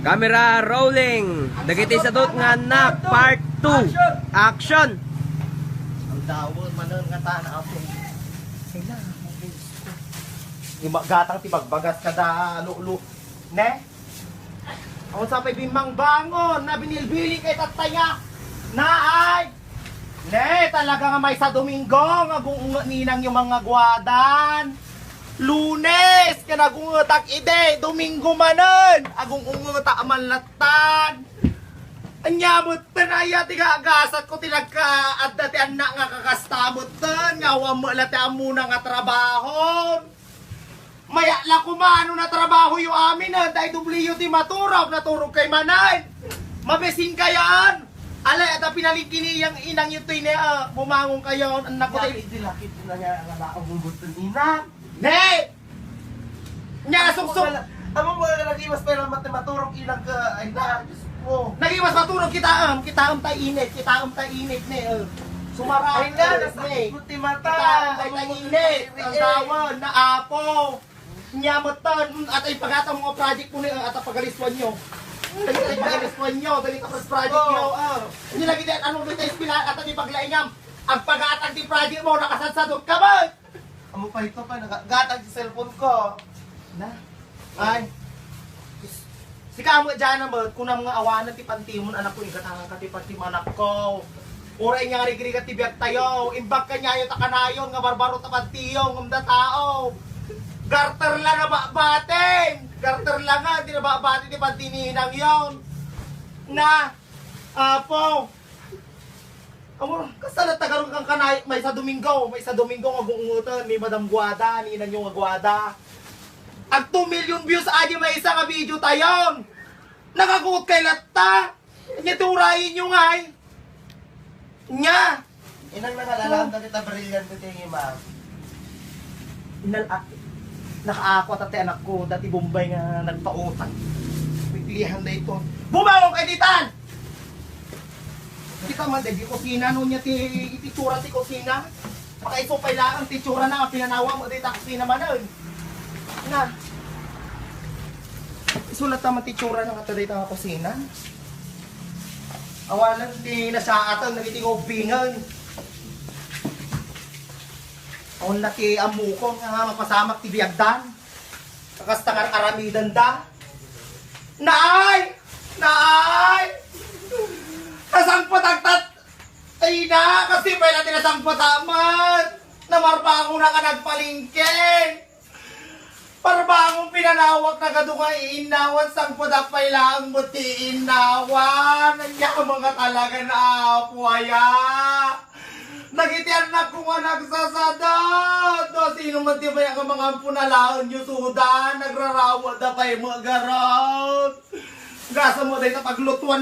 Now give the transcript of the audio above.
Camera rolling. Dagiti sa dot nga na part 2. Action. Ang dawon manon nga tana ako. Yung gatang tibagbagas kada lulu. Ne? Ako sa bimang bangon na binilbili kay tataya. Naay. Ne, talaga nga may sa Domingo nga ninang yung mga gwadan. Lunes ka nagungutak ide, Domingo manon, agong ungutak amanlatan. Anyamot tanaya tiga agasat ko tinagka at dati anak nga kakastamot tan, nga wamo lati muna nga trabaho. Maya la kumano na trabaho yung amin na, dahil dubliyo ti maturap, naturog kay manay. Mabesin kayaan. Alay, at pinalikini yung inang yung tuy na bumangong kayo, anak ko tayo. Dilakit na nga ang alaang bumbuton inang. Ne! Nya suksok. Amo mo nga lagi mas pero maturong ilang ka ay na Diyos ko. Nagiwas maturog kita tay init ne. Sumara Ay na nasa puti mata. Kita tay init. Ang tawon na apo. Nya moton at ay pagata mga project po ni at pagaliswan nyo. Dali pagaliswan nyo, dali ka project nyo. Hindi lagi din anong details pila at di paglaingam. Ang pagatang di project mo nakasadsadot ka ba? Amo pa ito pa nagagatag sa cellphone ko. Na. Ay. Si kamo dyan naman, kung na mga awanan ti pantimon, anak ko, igatangan ka ti pantimon, anak ko. Uray nga rigri ka ti biyak tayo, imbag ka niya yung takanayon, nga barbaro ta pantiyong, ngumda tao. Garter lang na babating. Garter lang nga, di na babating ti pantininang yon. Na. Apo. Amo, kasala tagarong kang kanay, may sa Domingo nga gungutan, may Madam Guada, ni inan yung Guada. Ag 2 million views adi may isa nga video tayon. Nakakuot kay latta. Nya turayin nyo nga ay. Nya. Inang nangalalam na kita brilliant ko tingi ma'am. Nakaako at anak ko, dati Bombay nga nagpautang. Pilihan na ito. Bumawang kay Titan! Hindi ka man, di kusina nun niya ititsura ti kusina. Pakaisupay lang ang titsura na, pinanawa mo dito kusina man nun. Na. Isulat naman titsura ng atay nga kusina. Awalan ti nasaatan, nagitingog bingan. Awan laki amukon nga mapasamak ti biagdan. Kakasta nga aramidan da. Naay! Naay! Kasang patagtat! Ay na! Kasi pala tinasang pataman! Namarbango na ka nagpalingke! Parbangong pinanawak na kadunga iinawan sang padapay lang mo ti inawan. Nandiyan ka mga talaga na apuaya. Nagitian na ko nga nagsasadad. Do sino man ti ba yung mga punalaon nyo sudan. Nagrarawad na pa'y mga garot. Gasa mo dahil na paglutuan